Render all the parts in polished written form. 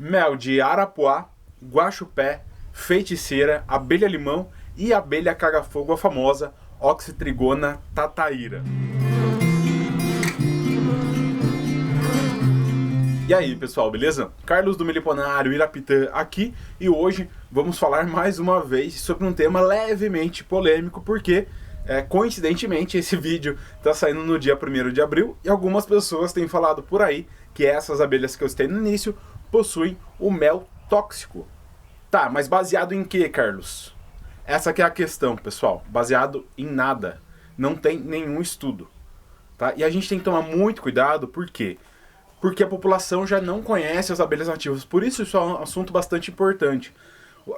mel de arapuá, guaxupé, feiticeira, abelha-limão e abelha caga-fogo, a famosa Oxytrigona tataíra. E aí, pessoal, beleza? Carlos do Meliponário Irapitã aqui, e hoje vamos falar mais uma vez sobre um tema levemente polêmico, porque coincidentemente esse vídeo está saindo no dia 1º de abril e algumas pessoas têm falado por aí que essas abelhas que eu citei no início possuem o mel tóxico. Tá, mas baseado em que, Carlos? Essa que é a questão, pessoal. Baseado em nada. Não tem nenhum estudo. Tá? E a gente tem que tomar muito cuidado, por quê? Porque a população já não conhece as abelhas nativas. Por isso é um assunto bastante importante.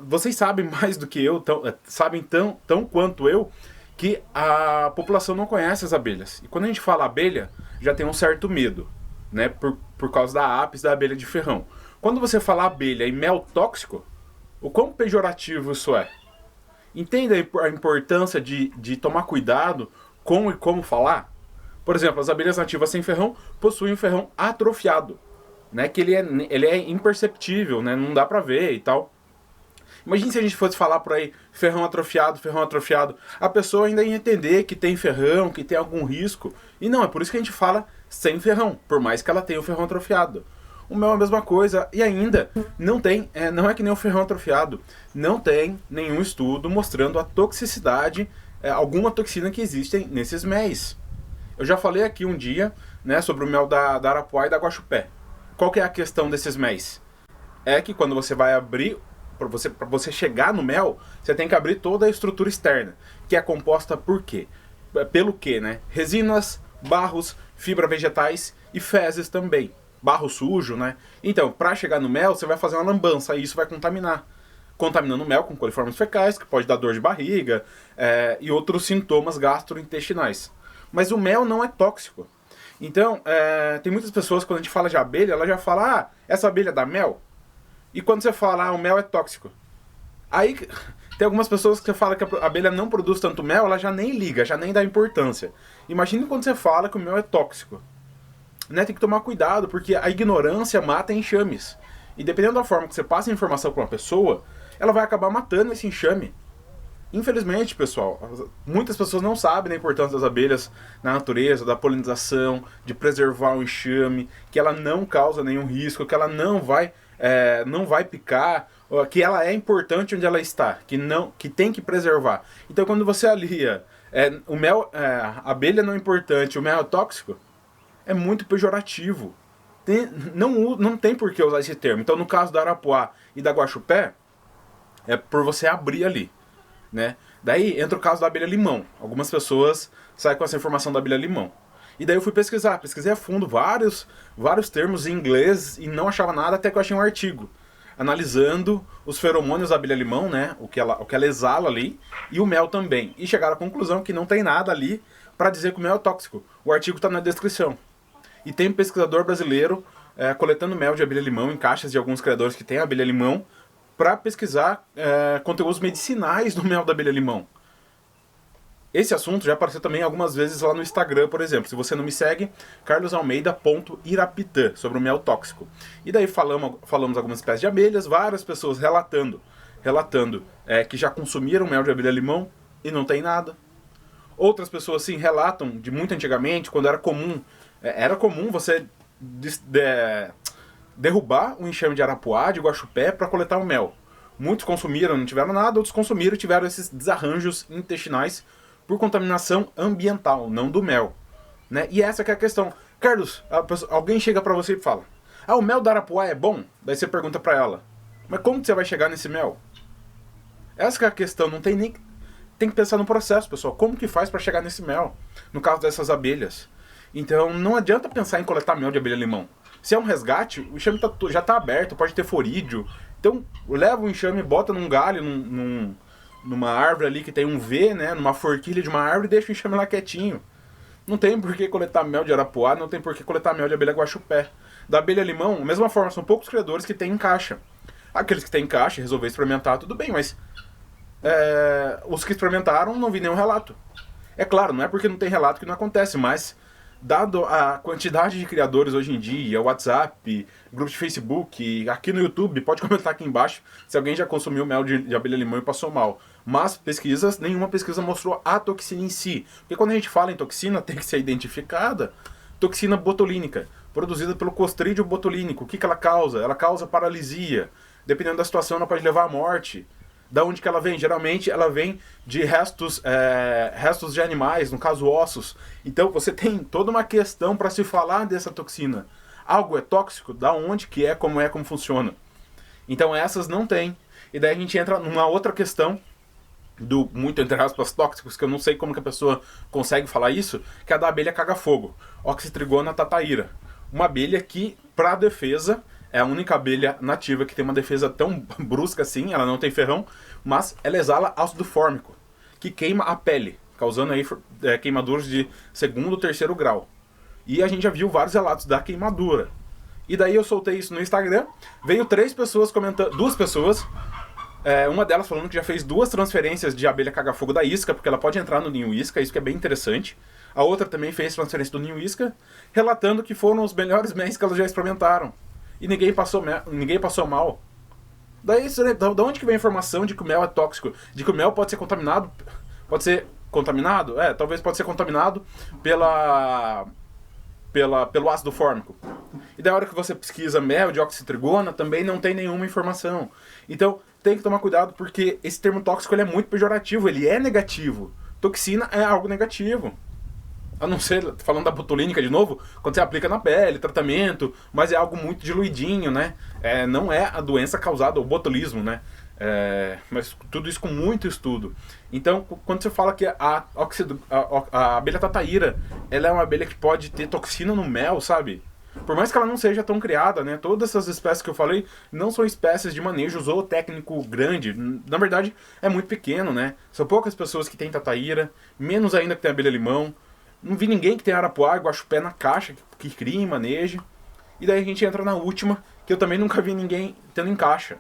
Vocês sabem mais do que eu, sabem tão quanto eu, que a população não conhece as abelhas. E quando a gente fala abelha, já tem um certo medo, né? Por causa da apis, da abelha de ferrão. Quando você fala abelha e mel tóxico, o quão pejorativo isso é? Entenda a importância de tomar cuidado com e como falar? Por exemplo, as abelhas nativas sem ferrão possuem um ferrão atrofiado, né? Que ele é imperceptível, né? Não dá pra ver e tal. Imagine se a gente fosse falar por aí ferrão atrofiado, a pessoa ainda ia entender que tem ferrão, que tem algum risco. E não, é por isso que a gente fala sem ferrão, por mais que ela tenha o ferrão atrofiado. O mel é a mesma coisa, e ainda não é que nem o ferrão atrofiado, não tem nenhum estudo mostrando a toxicidade, alguma toxina que existem nesses méis. Eu já falei aqui um dia, né, sobre o mel da arapuá e da guaxupé. Qual que é a questão desses méis? É que quando você vai abrir, para você chegar no mel, você tem que abrir toda a estrutura externa, que é composta por quê? Pelo quê, né? Resinas, barros, fibras vegetais e fezes também. Barro sujo, né? Então, para chegar no mel, você vai fazer uma lambança e isso vai contaminar. Contaminando o mel com coliformes fecais, que pode dar dor de barriga e outros sintomas gastrointestinais. Mas o mel não é tóxico. Então, tem muitas pessoas, quando a gente fala de abelha, ela já fala, essa abelha dá mel? E quando você fala, o mel é tóxico. Aí, tem algumas pessoas que você fala que a abelha não produz tanto mel, ela já nem liga, já nem dá importância. Imagine quando você fala que o mel é tóxico. Né? Tem que tomar cuidado, porque a ignorância mata enxames. E dependendo da forma que você passa a informação para uma pessoa, ela vai acabar matando esse enxame. Infelizmente, pessoal, muitas pessoas não sabem da importância das abelhas na natureza, da polinização, de preservar o enxame, que ela não causa nenhum risco, que ela não vai picar, que ela é importante onde ela está, que tem que preservar. Então, quando você alia o mel, a abelha não é importante, o mel é tóxico, é muito pejorativo. Não tem por que usar esse termo. Então, no caso da arapuá e da guaxupé, é por você abrir ali. Né? Daí entra o caso da abelha-limão. Algumas pessoas saem com essa informação da abelha-limão. E daí eu fui pesquisei a fundo vários termos em inglês e não achava nada, até que eu achei um artigo analisando os feromônios da abelha-limão, né? o que ela exala ali, e o mel também. E chegaram à conclusão que não tem nada ali para dizer que o mel é tóxico. O artigo está na descrição. E tem um pesquisador brasileiro coletando mel de abelha-limão em caixas de alguns criadores que têm abelha-limão, para pesquisar conteúdos medicinais do mel da abelha-limão. Esse assunto já apareceu também algumas vezes lá no Instagram, por exemplo. Se você não me segue, carlosalmeida.irapitã, sobre o mel tóxico. E daí falamos algumas espécies de abelhas, várias pessoas relatando que já consumiram mel de abelha-limão e não tem nada. Outras pessoas, sim, relatam de muito antigamente, quando era comum você derrubar um enxame de arapuá, de guaxupé, para coletar o mel. Muitos consumiram, não tiveram nada, outros consumiram e tiveram esses desarranjos intestinais por contaminação ambiental, não do mel. Né? E essa que é a questão. Carlos, alguém chega para você e fala, o mel da arapuá é bom? Daí você pergunta para ela, mas como que você vai chegar nesse mel? Essa que é a questão, tem que pensar no processo, pessoal. Como que faz para chegar nesse mel? No caso dessas abelhas. Então não adianta pensar em coletar mel de abelha-limão. Se é um resgate, o enxame já está aberto, pode ter forídeo. Então, leva o enxame, bota num galho, numa árvore ali que tem um V, né, numa forquilha de uma árvore e deixa o enxame lá quietinho. Não tem por que coletar mel de arapuá, não tem por que coletar mel de abelha guaxupé. Da abelha-limão, da mesma forma, são poucos criadores que têm em caixa. Aqueles que têm em caixa e resolver experimentar, tudo bem, mas os que experimentaram não vi nenhum relato. É claro, não é porque não tem relato que não acontece, mas dado a quantidade de criadores hoje em dia, WhatsApp, grupos de Facebook, aqui no YouTube, pode comentar aqui embaixo se alguém já consumiu mel de abelha-limão e passou mal. Mas pesquisas, nenhuma pesquisa mostrou a toxina em si. Porque quando a gente fala em toxina, tem que ser identificada. Toxina botulínica, produzida pelo Clostridium botulínico. O que ela causa? Ela causa paralisia. Dependendo da situação, ela pode levar à morte. Da onde que ela vem? Geralmente ela vem de restos de animais, no caso ossos. Então você tem toda uma questão para se falar dessa toxina. Algo é tóxico? Da onde que é, como funciona. Então essas não tem. E daí a gente entra numa outra questão do muito entre aspas tóxicos, que eu não sei como que a pessoa consegue falar isso, que é a da abelha caga-fogo, Oxytrigona tataira. Uma abelha que, para defesa, é a única abelha nativa que tem uma defesa tão brusca assim, ela não tem ferrão, mas ela exala ácido fórmico, que queima a pele, causando aí queimaduras de 2º ou 3º grau. E a gente já viu vários relatos da queimadura. E daí eu soltei isso no Instagram, veio 3 pessoas comentando, 2 pessoas, uma delas falando que já fez 2 transferências de abelha caga-fogo da isca, porque ela pode entrar no ninho isca, isso que é bem interessante. A outra também fez transferência do ninho isca, relatando que foram os melhores méis que elas já experimentaram. E ninguém passou mal. Daí, da onde que vem a informação de que o mel é tóxico? De que o mel pode ser contaminado? Pode ser contaminado? Talvez pode ser contaminado pelo ácido fórmico. E da hora que você pesquisa mel de oxytrigona, também não tem nenhuma informação. Então, tem que tomar cuidado porque esse termo tóxico ele é muito pejorativo, ele é negativo. Toxina é algo negativo. A não ser, falando da botulínica de novo, quando você aplica na pele, tratamento, mas é algo muito diluidinho, né? Não é a doença causada, o botulismo, né? Mas tudo isso com muito estudo. Então, quando você fala que a abelha tataíra, ela é uma abelha que pode ter toxina no mel, sabe? Por mais que ela não seja tão criada, né? Todas essas espécies que eu falei não são espécies de manejo zootécnico grande. Na verdade, é muito pequeno, né? São poucas pessoas que têm tataíra, menos ainda que tem abelha-limão. Não vi ninguém que tem arapuá e guaxupé na caixa, que cria e maneje. E daí a gente entra na última, que eu também nunca vi ninguém tendo em caixa.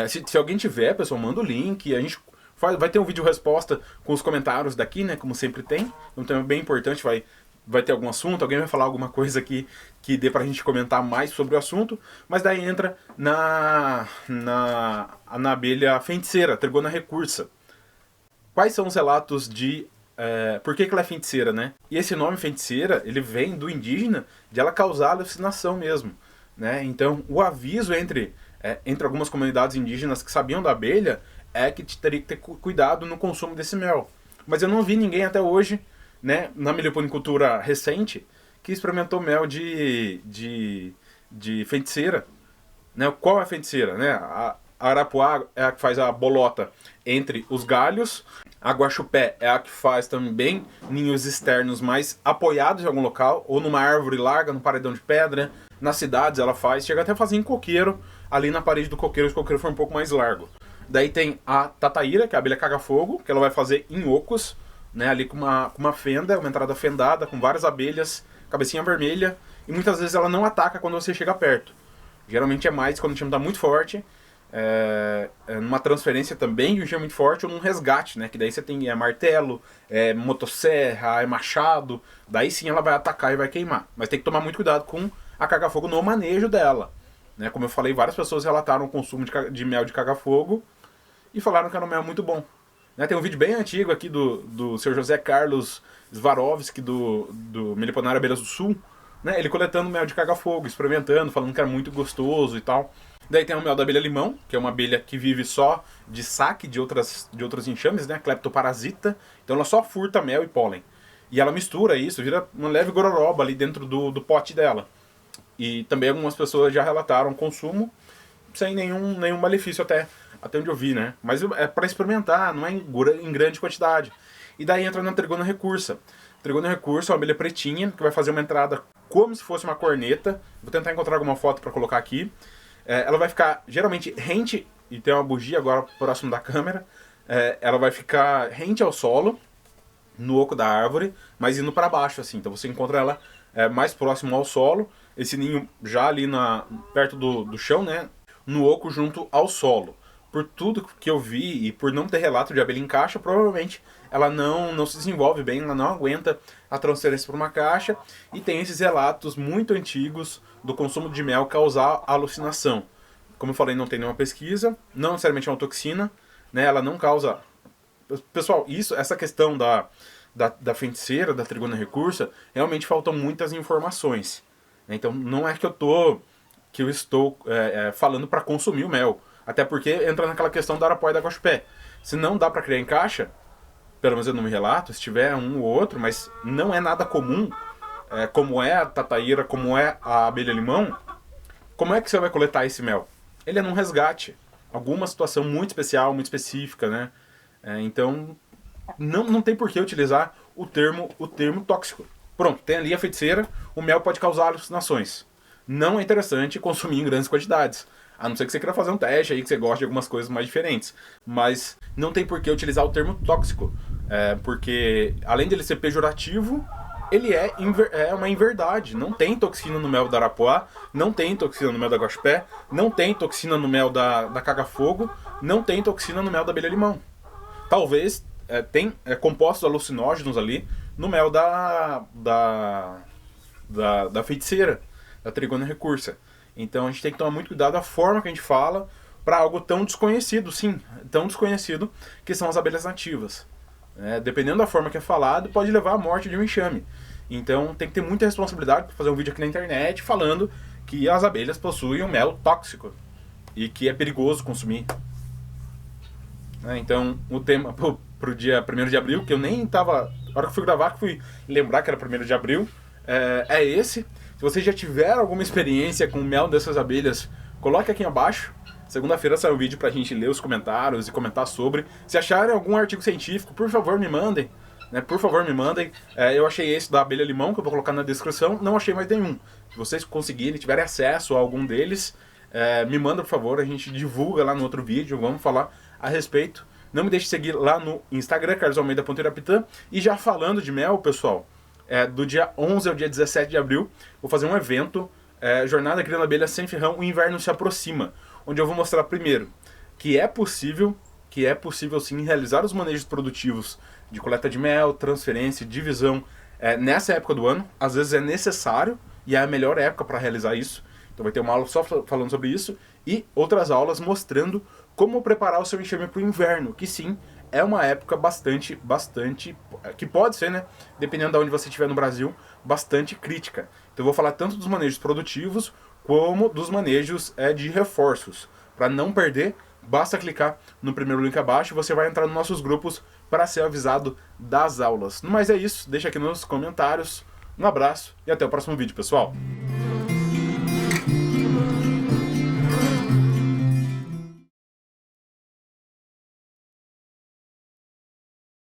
Se alguém tiver, pessoal, manda o link. A gente vai ter um vídeo resposta com os comentários daqui, né? Como sempre tem. Um tema bem importante, vai ter algum assunto, alguém vai falar alguma coisa que dê pra gente comentar mais sobre o assunto. Mas daí entra na abelha feiticeira, Trigona recursa. Quais são os relatos de... por que ela é feiticeira, né? E esse nome feiticeira, ele vem do indígena de ela causar alucinação mesmo, né? Então, o aviso entre algumas comunidades indígenas que sabiam da abelha é que teria que ter cuidado no consumo desse mel. Mas eu não vi ninguém até hoje, né, na meliponicultura recente, que experimentou mel de feiticeira. Né? Qual é a feiticeira? Né? A arapuá é a que faz a bolota entre os galhos. A guaxupé é a que faz também ninhos externos mais apoiados em algum local, ou numa árvore larga, no paredão de pedra. Nas cidades ela chega até a fazer em coqueiro, ali na parede do coqueiro, se o coqueiro for um pouco mais largo. Daí tem a tataíra, que é a abelha caga-fogo, que ela vai fazer em ocos, né, ali com uma fenda, uma entrada fendada, com várias abelhas, cabecinha vermelha, e muitas vezes ela não ataca quando você chega perto. Geralmente é mais quando o time está muito forte, numa transferência também de um time muito forte, ou num resgate, né, que daí você tem martelo, motosserra, machado, daí sim ela vai atacar e vai queimar. Mas tem que tomar muito cuidado com a caga-fogo no manejo dela. Né, como eu falei, várias pessoas relataram o consumo de mel de caga-fogo e falaram que era um mel muito bom. Né, tem um vídeo bem antigo aqui do Sr. José Carlos Swarovski, do Meliponário Abelhas do Sul, né, ele coletando mel de caga-fogo, experimentando, falando que era muito gostoso e tal. Daí tem o mel da abelha-limão, que é uma abelha que vive só de saque de outros enxames, né, cleptoparasita. Então ela só furta mel e pólen. E ela mistura isso, vira uma leve gororoba ali dentro do pote dela. E também algumas pessoas já relataram consumo sem nenhum malefício até onde eu vi, né? Mas é para experimentar, não é em grande quantidade. E daí entra na Trigona recursa. Trigona recursa é uma abelha pretinha, que vai fazer uma entrada como se fosse uma corneta. Vou tentar encontrar alguma foto para colocar aqui. Ela vai ficar geralmente rente, e tem uma bugia agora próximo da câmera. Ela vai ficar rente ao solo, no oco da árvore, mas indo para baixo, assim. Então você encontra ela mais próximo ao solo, esse ninho já ali perto do chão, né? No oco junto ao solo. por tudo que eu vi e por não ter relato de abelha em caixa, provavelmente ela não se desenvolve bem, ela não aguenta a transferência para uma caixa, e tem esses relatos muito antigos do consumo de mel causar alucinação. Como eu falei, não tem nenhuma pesquisa, não necessariamente é uma toxina, né? Ela não causa... Pessoal, essa questão da feiticeira, da trigona recursa, realmente faltam muitas informações. Então não é que eu estou falando para consumir o mel. Até porque entra naquela questão da arapuá e da guaxupé. Se não dá para criar em caixa, pelo menos eu não me relato, se tiver um ou outro, mas não é nada comum, como é a tataíra, como é a abelha-limão, como é que você vai coletar esse mel? Ele é num resgate. Alguma situação muito especial, muito específica, né? Então, não tem por que utilizar o termo tóxico. Pronto, tem ali a feiticeira, o mel pode causar alucinações. Não é interessante consumir em grandes quantidades. A não ser que você queira fazer um teste aí, que você goste de algumas coisas mais diferentes. Mas não tem por que utilizar o termo tóxico. Porque, além dele ser pejorativo, ele é uma inverdade. Não tem toxina no mel da arapuá, não tem toxina no mel da guaxupé, não tem toxina no mel da caga-fogo, não tem toxina no mel da abelha-limão. Talvez tem compostos alucinógenos ali no mel da feiticeira, da trigona recursa. Então a gente tem que tomar muito cuidado da forma que a gente fala para algo tão desconhecido, sim, tão desconhecido, que são as abelhas nativas. Dependendo da forma que é falado, pode levar à morte de um enxame. Então tem que ter muita responsabilidade para fazer um vídeo aqui na internet falando que as abelhas possuem um mel tóxico e que é perigoso consumir. Então o tema pro dia 1º de abril, que eu nem tava... A hora que eu fui gravar, que fui lembrar que era 1º de abril, é esse. Se você já tiver alguma experiência com o mel dessas abelhas, coloque aqui abaixo. Segunda-feira sai um vídeo pra gente ler os comentários e comentar sobre. Se acharem algum artigo científico, por favor me mandem. Por favor me mandem. Eu achei esse da abelha-limão, que eu vou colocar na descrição. Não achei mais nenhum. Se vocês conseguirem, tiverem acesso a algum deles, me manda, por favor. A gente divulga lá no outro vídeo. Vamos falar a respeito. Não me deixe de seguir lá no Instagram, carlosalmeida.irapitã. E já falando de mel, pessoal, do dia 11 ao dia 17 de abril, vou fazer um evento, Jornada Criando Abelha Sem Ferrão, o inverno se aproxima. Onde eu vou mostrar primeiro que é possível sim realizar os manejos produtivos de coleta de mel, transferência, divisão nessa época do ano. Às vezes é necessário e é a melhor época para realizar isso. Então vai ter uma aula só falando sobre isso e outras aulas mostrando como preparar o seu enxame para o inverno, que sim, é uma época bastante, que pode ser, né, dependendo de onde você estiver no Brasil, bastante crítica. Então eu vou falar tanto dos manejos produtivos como dos manejos de reforços. Para não perder, basta clicar no primeiro link abaixo e você vai entrar nos nossos grupos para ser avisado das aulas. Mas é isso, deixa aqui nos comentários. Um abraço e até o próximo vídeo, pessoal!